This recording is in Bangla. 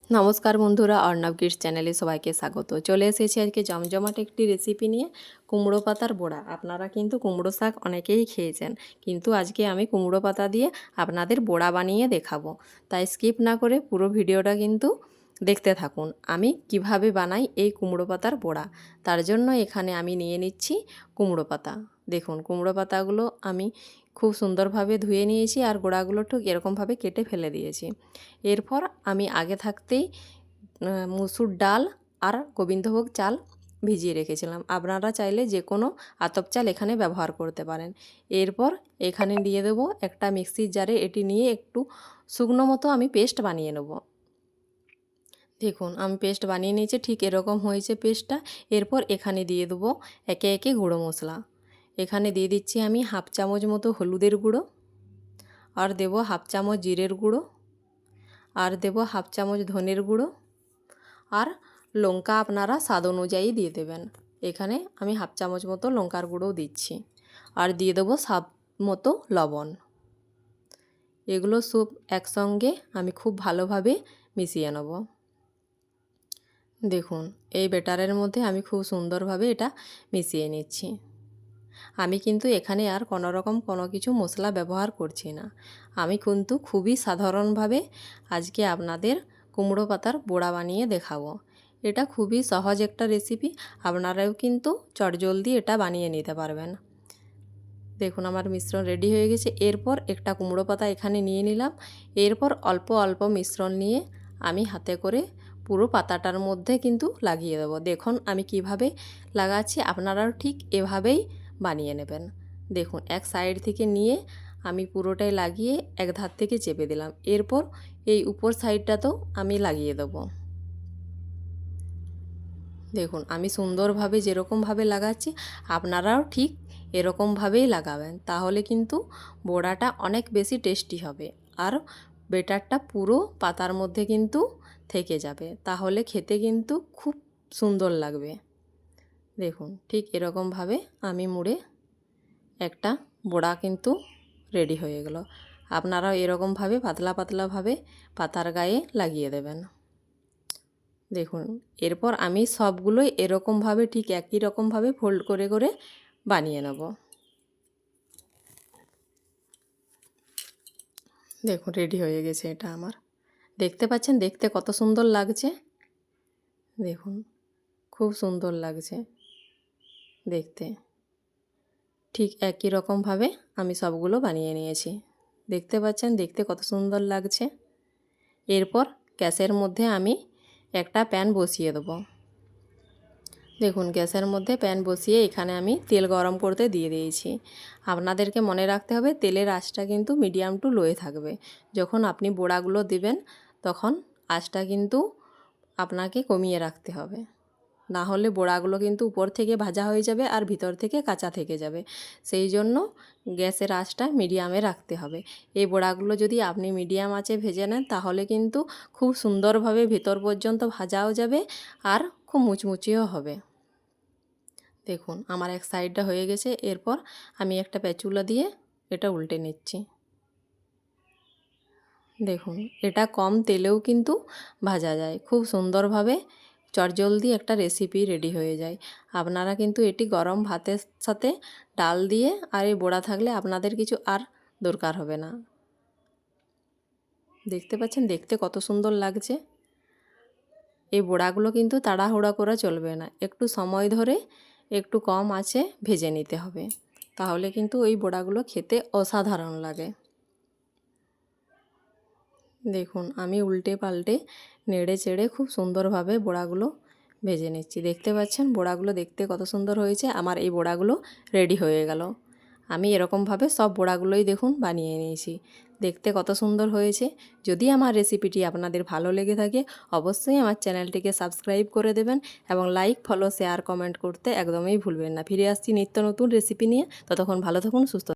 নমস্কার বন্ধুরা, অর্ণব কিডস চ্যানেলে সবাইকে স্বাগত। চলে এসেছি আজকে জমজমাট একটি রেসিপি নিয়ে, কুমড়ো পাতার বড়া। আপনারা কিন্তু কুমড়ো শাক অনেকেই খেয়েছেন, কিন্তু আজকে আমি কুমড়ো পাতা দিয়ে আপনাদের বড়া বানিয়ে দেখাবো। তাই স্কিপ না করে পুরো ভিডিওটা কিন্তু দেখতে থাকুন আমি কিভাবে বানাই এই কুমড়ো পাতার বড়া। তার জন্য এখানে আমি নিয়ে নিচ্ছি কুমড়ো পাতা। দেখুন, কুমড়ো পাতাগুলো আমি খুব সুন্দরভাবে ধুয়ে নিয়েছি আর গোড়াগুলো ঠিক এরকমভাবে কেটে ফেলে দিয়েছি। এরপর আমি আগে থাকতেই মুসুর ডাল আর গোবিন্দভোগ চাল ভিজিয়ে রেখেছিলাম। আপনারা চাইলে যে কোনো আতপ চাল এখানে ব্যবহার করতে পারেন। এরপর এখানে দিয়ে দেবো একটা মিক্সির জারে, এটি নিয়ে একটু শুকনো মতো আমি পেস্ট বানিয়ে নেব। দেখুন, আমি পেস্ট বানিয়ে নিয়েছি, ঠিক এরকম হয়েছে পেস্টটা। এরপর এখানে দিয়ে দেবো একে একে গুঁড়ো মশলা। এখানে দিয়ে দিচ্ছি আমি হাফ চামচ মতো হলুদের গুঁড়ো, আর দেবো হাফ চামচ জিরের গুঁড়ো, আর দেবো হাফ চামচ ধনের গুঁড়ো, আর লঙ্কা আপনারা স্বাদ অনুযায়ী দিয়ে দেবেন। এখানে আমি হাফ চামচ মতো লঙ্কার গুঁড়োও দিচ্ছি, আর দিয়ে দেবো স্বাদ মতো লবণ। এগুলো সব একসঙ্গে আমি খুব ভালোভাবে মিশিয়ে নেব। দেখুন, এই ব্যাটারের মধ্যে আমি খুব সুন্দরভাবে এটা মিশিয়ে নিচ্ছি। আমি কিন্তু এখানে আর কোনো কিছু মশলা ব্যবহার করছি না। আমি কিন্তু খুবই সাধারণভাবে আজকে আপনাদের কুমড়ো পাতার বড়া বানিয়ে দেখাবো। এটা খুবই সহজ একটা রেসিপি, আপনারাও কিন্তু চটজলদি এটা বানিয়ে নিতে পারবেন। দেখুন, আমার মিশ্রণ রেডি হয়ে গেছে। এরপর একটা কুমড়ো পাতা এখানে নিয়ে নিলাম। এরপর অল্প অল্প মিশ্রণ নিয়ে আমি হাতে করে পুরো পাতাটার মধ্যে কিন্তু লাগিয়ে দেবো। দেখুন আমি কিভাবে লাগাচ্ছি, আপনারাও ঠিক এভাবেই বানিয়ে নেবেন। দেখুন, এক সাইড থেকে নিয়ে আমি পুরোটাই লাগিয়ে এক ধার থেকে চেপে দিলাম। এরপর এই উপর সাইডটাতেও আমি লাগিয়ে দেবো। দেখুন, আমি সুন্দরভাবে যেরকমভাবে লাগাচ্ছি আপনারাও ঠিক এরকমভাবেই লাগাবেন, তাহলে কিন্তু বড়াটা অনেক বেশি টেস্টি হবে। আর বেটারটা পুরো পাতার মধ্যে কিন্তু থেকে যাবে, তাহলে খেতে কিন্তু খুব সুন্দর লাগবে। দেখুন, ঠিক এরকমভাবে আমি মুড়ে একটা বড়া কিন্তু রেডি হয়ে গেল। আপনারাও এরকমভাবে পাতলা পাতলাভাবে পাতার গায়ে লাগিয়ে দেবেন। দেখুন, এরপর আমি সবগুলোই এরকমভাবে ঠিক একই রকমভাবে ফোল্ড করে করে বানিয়ে নেব। দেখুন, রেডি হয়ে গেছে এটা আমার। দেখতে পাচ্ছেন দেখতে কত সুন্দর লাগছে। দেখুন, খুব সুন্দর লাগছে দেখতে। ঠিক একই রকমভাবে আমি সবগুলো বানিয়ে নিয়েছি। দেখতে পাচ্ছেন দেখতে কত সুন্দর লাগছে। এরপর গ্যাসের মধ্যে আমি একটা প্যান বসিয়ে দেবো। দেখুন, গ্যাসের মধ্যে প্যান বসিয়ে এখানে আমি তেল গরম করতে দিয়ে দিয়েছি। আপনাদেরকে মনে রাখতে হবে তেলের আঁচটা কিন্তু মিডিয়াম টু লোয়ে থাকবে। যখন আপনি বড়াগুলো দিবেন তখন আঁচটা কিন্তু আপনাকে কমিয়ে রাখতে হবে, না হলে বড়াগুলো কিন্তু উপর থেকে ভাজা হয়ে যাবে আর ভিতর থেকে কাঁচা থেকে যাবে। সেই জন্য গ্যাসের আঁচটা মিডিয়ামে রাখতে হবে। এই বড়াগুলো যদি আপনি মিডিয়াম আঁচে ভেজে নেন তাহলে কিন্তু খুব সুন্দরভাবে ভিতর পর্যন্ত ভাজাও যাবে আর খুব মুচমুচেও হবে। দেখুন, আমার এক সাইডটা হয়ে গেছে। এরপর আমি একটা প্যাচুলা দিয়ে এটা উল্টে নিচ্ছি। দেখুন, এটা কম তেলেও কিন্তু ভাজা যায়, খুব সুন্দরভাবে চটজলদি একটা রেসিপি রেডি হয়ে যায়। আপনারা কিন্তু এটি গরম ভাতের সাথে ডাল দিয়ে আর এই বড়া থাকলে আপনাদের কিছু আর দরকার হবে না। দেখতে পাচ্ছেন দেখতে কত সুন্দর লাগছে। এই বড়াগুলো কিন্তু তাড়াহুড়া করা চলবে না, একটু সময় ধরে একটু কম আঁচে ভেজে নিতে হবে, তাহলে কিন্তু এই বড়াগুলো খেতে অসাধারণ লাগে। দেখুন, আমি উল্টে পাল্টে নেড়ে চেড়ে খুব সুন্দরভাবে বড়াগুলো ভেজে নিচ্ছি। দেখতে পাচ্ছেন বড়াগুলো দেখতে কত সুন্দর হয়েছে। আমার এই বড়াগুলো রেডি হয়ে গেল। আমি এরকমভাবে সব বড়াগুলোই দেখুন বানিয়ে নিয়েছি। দেখতে কত সুন্দর হয়েছে। যদি আমার রেসিপিটি আপনাদের ভালো লেগে থাকে অবশ্যই আমার চ্যানেলটিকে সাবস্ক্রাইব করে দেবেন এবং লাইক, ফলো, শেয়ার, কমেন্ট করতে একদমই ভুলবেন না। ফিরে আসছি নিত্য নতুন রেসিপি নিয়ে। ততক্ষণ ভালো থাকুন, সুস্থ